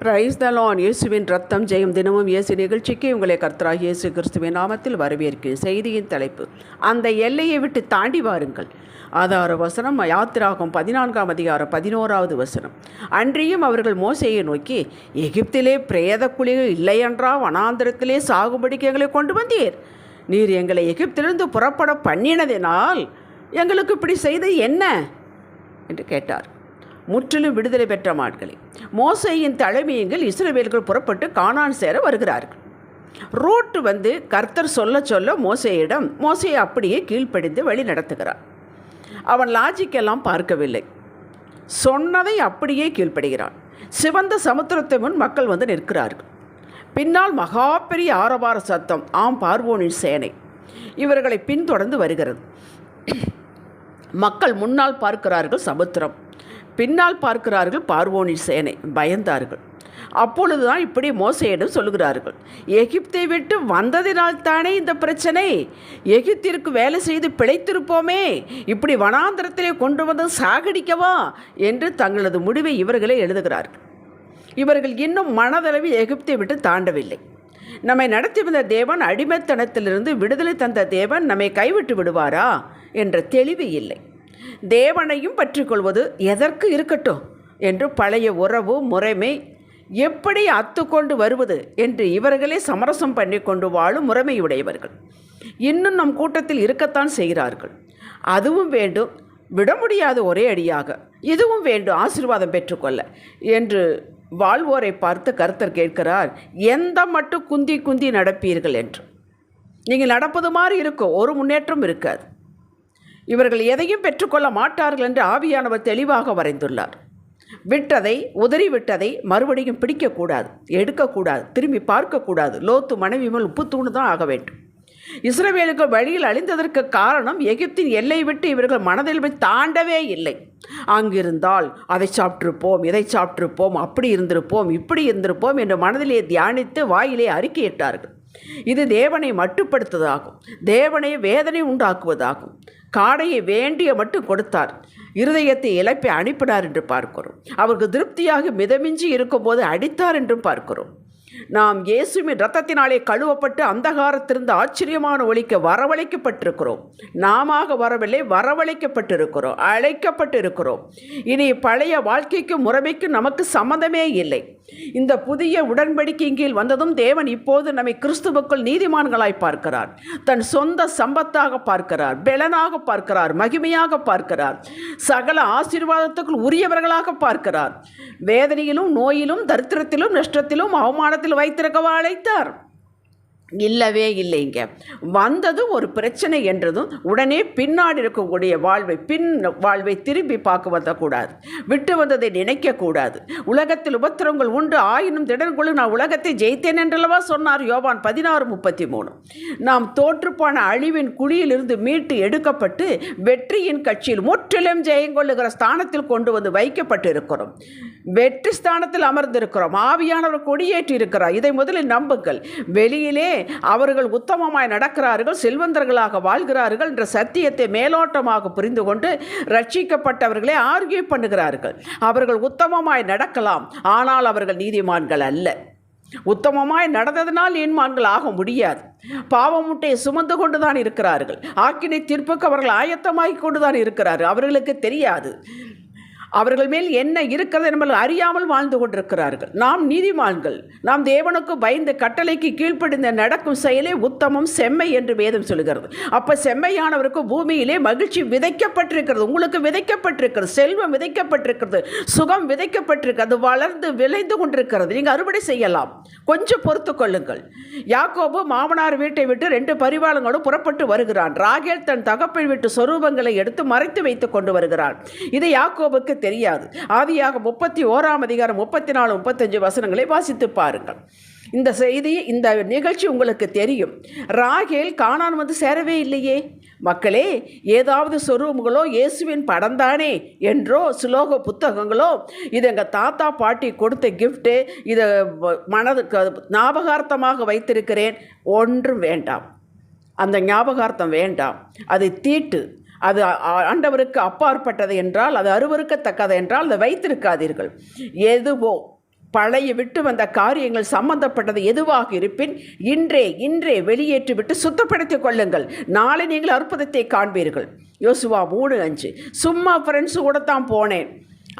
Praise the Lord. இயேசுவின் ரத்தம் ஜெயம். தினமும் இயேசு நிகழ்ச்சிக்கு உங்களை கர்த்தராகிய இயேசு கிறிஸ்துவின் நாமத்தில் வரவேற்கிறேன். செய்தியின் தலைப்பு, அந்த எல்லையை விட்டு தாண்டி வாருங்கள். ஆதார வசனம் யாத்திராகம் 14ஆம் அதிகாரம் 11வது வசனம். அன்றியும் அவர்கள் மோசேயை நோக்கி, எகிப்திலே பிரேத குழிகள் இல்லையென்றா வனாந்திரத்திலே சாகுபடிக்கு எங்களை கொண்டு வந்தீர்? நீர் எங்களை எகிப்திலிருந்து புறப்பட பண்ணினதினால் எங்களுக்கு இப்படி செய்து என்ன என்று கேட்டார். முற்றிலும் விடுதலை பெற்ற நாட்களே, மோசேயின் தலைமையங்கள் இஸ்ரவேலர்கள் புறப்பட்டு கானான் சேர வருகிறார்கள். ரூட் கர்த்தர் சொல்ல சொல்ல மோசேயை அப்படியே கீழ்ப்படிந்து வழி நடத்துகிறார். அவன் லாஜிக்கெல்லாம் பார்க்கவில்லை, சொன்னதை அப்படியே கீழ்ப்படுகிறான். சிவந்த சமுத்திரத்தை முன் மக்கள் நிற்கிறார்கள். பின்னால் மகா பெரிய ஆரவார சத்தம், பார்வோனின் சேனை இவர்களை பின்தொடர்ந்து வருகிறது. மக்கள் முன்னால் பார்க்கிறார்கள் சமுத்திரம், பின்னால் பார்க்கிறார்கள் பார்வோனின் சேனை. பயந்தார்கள். அப்பொழுதுதான் இப்படி மோசேயிடம் சொல்கிறார்கள், எகிப்தை விட்டு வந்ததினால் தானே இந்த பிரச்சனை. எகிப்திற்கு வேலை செய்து பிழைத்திருப்போமே, இப்படி வனாந்திரத்திலே கொண்டு வந்து சாகடிக்கவா என்று தங்களது முடிவை இவர்களே எழுதுகிறார்கள். இவர்கள் இன்னும் மனதளவில் எகிப்தை விட்டு தாண்டவில்லை. நம்மை நடத்தி வந்த தேவன், அடிமைத்தனத்திலிருந்து விடுதலை தந்த தேவன் நம்மை கைவிட்டு விடுவாரா என்ற தெளிவு இல்லை. தேவனையும் பற்றிக்கொள்வது எதற்கு இருக்கட்டும் என்று பழைய உறவு முறைமை எப்படி அத்துக்கொண்டு வருவது என்று இவர்களே சமரசம் பண்ணி கொண்டு வாழும் முறைமையுடையவர்கள் இன்னும் நம் கூட்டத்தில் இருக்கத்தான் செய்கிறார்கள். அதுவும் வேண்டும், விட முடியாத ஒரே அடியாக இதுவும் வேண்டும், ஆசீர்வாதம் பெற்றுக்கொள்ள என்று வாழ்வோரை பார்த்து கர்த்தர் கேட்கிறார், எந்த மட்டும் குந்தி குந்தி நடப்பீர்கள் என்று. நீங்கள் நடப்பது மாதிரி இருக்கும், ஒரு முன்னேற்றம் இருக்காது. இவர்கள் எதையும் பெற்றுக்கொள்ள மாட்டார்கள் என்று ஆவியானவர் தெளிவாக வரைந்துள்ளார். விட்டதை, உதறிவிட்டதை மறுபடியும் பிடிக்கக்கூடாது, எடுக்கக்கூடாது, திரும்பி பார்க்கக்கூடாது. லோத்து மனைவி மேல் உப்பு தூணு தான் ஆக வேண்டும். இஸ்ரவேலுக்கு வழியில் அழிந்ததற்கு காரணம், எகிப்தின் எல்லை விட்டு இவர்கள் மனதில் தாண்டவே இல்லை. அங்கிருந்தால் அதை சாப்பிட்டிருப்போம், இதை சாப்பிட்டிருப்போம், அப்படி இருந்திருப்போம், இப்படி இருந்திருப்போம் என்று மனதிலே தியானித்து வாயிலே அறிக்கையிட்டார்கள். இது தேவனை மட்டுப்படுத்துவதாகும், தேவனை வேதனை உண்டாக்குவதாகும். காடையை வேண்டிய மட்டும் கொடுத்தார், இருதயத்தை இழப்பை அனுப்பினார் என்று பார்க்கிறோம். அவருக்கு திருப்தியாக மிதமிஞ்சி இருக்கும்போது அடித்தார் என்றும் பார்க்கிறோம். நாம் இயேசுவின் இரத்தத்தினாலே கழுவப்பட்டு அந்தகாரத்திலிருந்து ஆச்சரியமான ஒளிக்கு வரவழைக்கப்பட்டிருக்கிறோம். நாம வரவில்லை, வரவழைக்கப்பட்டிருக்கிறோம், அழைக்கப்பட்டிருக்கிறோம். இனி பழைய வாழ்க்கைக்கும் முறைமைக்கும் நமக்கு சம்மந்தமே இல்லை. இந்த புதிய உடன்படிக்கையின் கீழ் வந்ததும் தேவன் இப்போது நம்மை கிறிஸ்துவுக்குள் நீதிமான்களாய் பார்க்கிறார். தன் சொந்த சம்பத்தாக பார்க்கிறார், பெலனாக பார்க்கிறார், மகிமையாக பார்க்கிறார், சகல ஆசீர்வாதத்துக்குள் உரியவர்களாக பார்க்கிறார். வேதனையிலும் நோயிலும் தரித்திரத்திலும் நஷ்டத்திலும் அவமானத்திலும் வைத்திருக்கவா அழைத்தார்? இல்லவே இல்லைங்க. வந்ததும் ஒரு பிரச்சனை என்றதும் உடனே பின்னாடி இருக்கக்கூடிய வாழ்வை திரும்பி பார்க்க வந்தக்கூடாது, விட்டு வந்ததை நினைக்கக்கூடாது. உலகத்தில் உபத்திரங்கள் உண்டு, ஆயினும் திடன்குழு நான் உலகத்தை ஜெயித்தேன் என்றல்லவா சொன்னார் யோவான் 16:33. நாம் தோற்றுப்பான அழிவின் குழியிலிருந்து மீட்டு எடுக்கப்பட்டு வெற்றியின் கட்சியில் முற்றிலும் ஜெயங்கொள்ளுகிற ஸ்தானத்தில் கொண்டு வந்து வைக்கப்பட்டு இருக்கிறோம். வெற்றி ஸ்தானத்தில் அமர்ந்திருக்கிறோம். ஆவியானவர் கொடியேற்றி இருக்கிறார். இதை முதலில் நம்புங்கள். வெளியிலே அவர்கள் உத்தமமாய் நடக்கிறார்கள், செல்வந்தர்களாக வாழ்கிறார்கள் என்ற சத்தியத்தை மேலோட்டமாக புரிந்து கொண்டு ரட்சிக்கப்பட்டவர்களே ஆர்கியூ பண்ணுகிறார்கள். அவர்கள் உத்தமமாய் நடக்கலாம், ஆனால் அவர்கள் நீதிமான்கள் அல்ல. உத்தமமாய் நடந்ததனால் நீதிமான்கள் ஆக முடியாது. பாவமுட்டையை சுமந்து கொண்டுதான் இருக்கிறார்கள். ஆக்கினை தீர்ப்புக்கு அவர்கள் ஆயத்தமாகி கொண்டுதான் இருக்கிறார்கள். அவர்களுக்கு தெரியாது அவர்கள் மேல் என்ன இருக்கிறது என்பதை அறியாமல் வாழ்ந்து கொண்டிருக்கிறார்கள். நாம் நீதிமான்கள். நாம் தேவனுக்கு பயந்து கட்டளைக்கு கீழ்ப்படிந்த நடக்கும் செயலே உத்தமம், செம்மை என்று வேதம் சொல்கிறது. அப்போ செம்மையானவருக்கு பூமியிலே மகிழ்ச்சி விதைக்கப்பட்டிருக்கிறது, உங்களுக்கு விதைக்கப்பட்டிருக்கிறது, செல்வம் விதைக்கப்பட்டிருக்கிறது, சுகம் விதைக்கப்பட்டிருக்கிறது, வளர்ந்து விளைந்து கொண்டிருக்கிறது. நீங்கள் அறுவடை செய்யலாம், கொஞ்சம் பொறுத்து கொள்ளுங்கள். யாக்கோபு மாமனார் வீட்டை விட்டு 2 பரிவாளங்களோடு புறப்பட்டு வருகிறான். ராகேல் தன் தகப்பன் வீட்டு சொரூபங்களை எடுத்து மறைத்து வைத்து கொண்டு வருகிறான். இது யாக்கோபுக்கு தெரியாது. ஆதியாகமம் 31ஆம் அதிகாரம் 34, 35 வசனங்களை வாசித்து பாருங்கள். இந்த செய்தி, இந்த நிகழ்ச்சி உங்களுக்கு தெரியும். ராகேல் கானான் சேரவே இல்லையே. மக்களே, ஏதாவது சொரூபங்களோ இயேசுவின் படம்தானே என்றோ சுலோக புத்தகங்களோ, இது எங்கள் தாத்தா பாட்டி கொடுத்த கிஃப்ட்டு, இதை மனதுக்கு ஞாபகார்த்தமாக வைத்திருக்கிறேன், ஒன்றும் வேண்டாம். அந்த ஞாபகார்த்தம் வேண்டாம். அதை தீட்டு, அது ஆண்டவருக்கு அப்பாற்பட்டது என்றால், அது அருவருக்கத்தக்கது என்றால் அதை வைத்திருக்காதீர்கள். எதுவோ பழைய விட்டு வந்த காரியங்கள் சம்பந்தப்பட்டது எதுவாக இருப்பின் இன்றே வெளியேற்றிவிட்டு சுத்தப்படுத்திக் கொள்ளுங்கள். நாளை நீங்கள் அற்புதத்தை காண்பீர்கள். யோசுவா 3:5. சும்மா ஃப்ரெண்ட்ஸு கூட தான் போனேன்,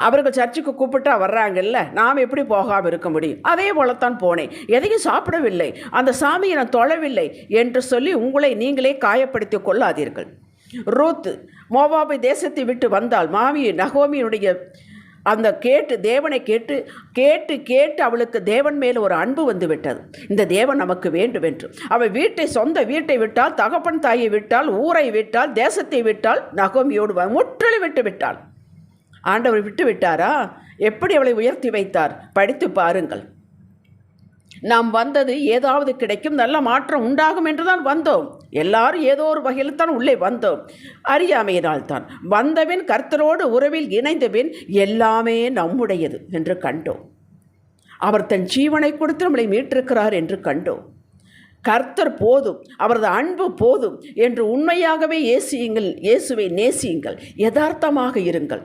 அவர்கள் சர்ச்சுக்கு கூப்பிட்டா வர்றாங்கல்ல, நாம் எப்படி போகாமல் இருக்க முடியும்? அதே போலத்தான் போனேன், எதையும் சாப்பிடவில்லை, அந்த சாமியை நான் தொழவில்லை என்று சொல்லி உங்களை நீங்களே காயப்படுத்தி கொள்ளாதீர்கள். ரூத் மோவாபு தேசத்தை விட்டு வந்தால் நகோமியுடைய அந்த தேவனை கேட்டு அவளுக்கு தேவன் மேல் ஒரு அன்பு வந்து விட்டது. இந்த தேவன் நமக்கு வேண்டும் என்று அவள் சொந்த வீட்டை விட்டால், தகப்பன் தாயை விட்டால், ஊரை விட்டால், தேசத்தை விட்டால், நகோமியோடு முற்றிலும் விட்டு விட்டாள். ஆண்டவர் விட்டு விட்டாரா? எப்படி அவளை உயர்த்தி வைத்தார் படித்து பாருங்கள். நாம் வந்தது ஏதாவது கிடைக்கும், நல்ல மாற்றம் உண்டாகும் என்று தான் வந்தோம். எல்லாரும் ஏதோ ஒரு வகையில் தான் உள்ளே வந்தோம், அறியாமையினால் தான். வந்தபின் கர்த்தரோடு உறவில் இணைந்தபின் எல்லாமே நம்முடையது என்று கண்டோம். அவர் தன் ஜீவனை கொடுத்து நம்மளை மீட்டிருக்கிறார் என்று கண்டோம். கர்த்தர் போதும், அவரது அன்பு போதும் என்று உண்மையாகவே இயேசுவை நேசியுங்கள், யதார்த்தமாக இருங்கள்.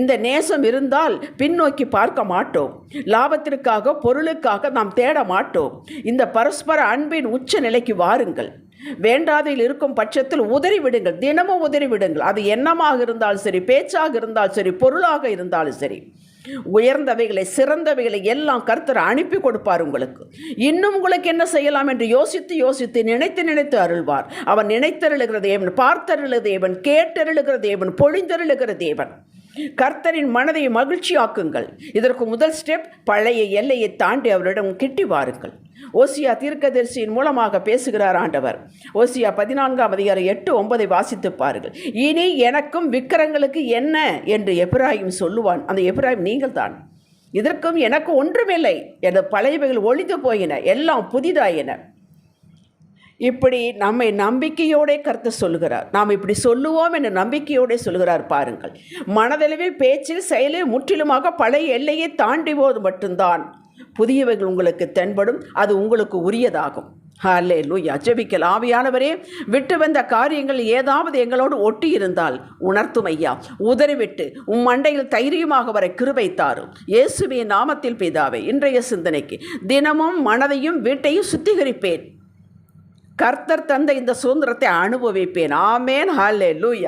இந்த நேசம் இருந்தால் பின்னோக்கி பார்க்க மாட்டோம். லாபத்திற்காக பொருளுக்காக நாம் தேட மாட்டோம். இந்த பரஸ்பர அன்பின் உச்ச நிலைக்கு வாருங்கள். வேண்டாதையில் இருக்கும் பட்சத்தில் உதறிவிடுங்கள், தினமும் உதறிவிடுங்கள். அது எண்ணமாக இருந்தாலும் சரி, பேச்சாக இருந்தாலும் சரி, பொருளாக இருந்தாலும் சரி. உயர்ந்தவைகளை சிறந்தவைகளை எல்லாம் கர்த்தர் அனுப்பி கொடுப்பார் உங்களுக்கு. இன்னும் உங்களுக்கு என்ன செய்யலாம் என்று யோசித்து நினைத்து அருள்வார். அவன் நினைத்தருளுகிற தேவன், பார்த்தருளுகிற தேவன், கேட்டருளுகிற தேவன், பொழிந்தருளுகிற தேவன். கர்த்தரின் மனதை மகிழ்ச்சியாக்குங்கள். இதற்கு முதல் ஸ்டெப், பழைய எல்லையை தாண்டி அவரிடம் கிட்டி வாருங்கள். ஓசியா தீர்க்கதரிசியின் மூலமாக பேசுகிறார் ஆண்டவர். ஓசியா 14:8-9 வாசித்து பாருங்கள். இனி எனக்கும் விக்கிரங்களுக்கு என்ன என்று எப்பிராயிம் சொல்லுவான். அந்த எப்பிராயிம் நீங்கள் தான். இதற்கும் எனக்கு ஒன்றுமில்லை, எனது பழையவைகள் ஒழிந்து போயின, எல்லாம் புதிதாயின. இப்படி நம்மை நம்பிக்கையோடே கர்த்தர் சொல்லுகிறார். நாம் இப்படி சொல்லுவோம் என்ற நம்பிக்கையோடே சொல்லுகிறார் பாருங்கள். மனதளவில், பேச்சில், செயலில் முற்றிலுமாக பழைய எல்லையை தாண்டி போது மட்டும்தான் புதியவைகள் உங்களுக்கு தென்படும். அது உங்களுக்கு உரியதாகும். ஹல்லேலூயா. ஜெபிக்கலாம். ஆவியானவரே, விட்டு வந்த காரியங்கள் ஏதாவது எங்களோடு ஒட்டி இருந்தால் உணர்த்தும் ஐயா. உதறிவிட்டு மண்டையில் தைரியமாக வர கிருபை தாரும். இயேசுவின் நாமத்தில் பிதாவே. இன்றைய சிந்தனைக்கு தினமும் மனதையும் வீட்டையும் சுத்திகரிப்பேன். கர்த்தர் தந்த இந்த சுதந்திரத்தை அனுபவிப்பேன். ஆமேன். ஹல்லேலூயா.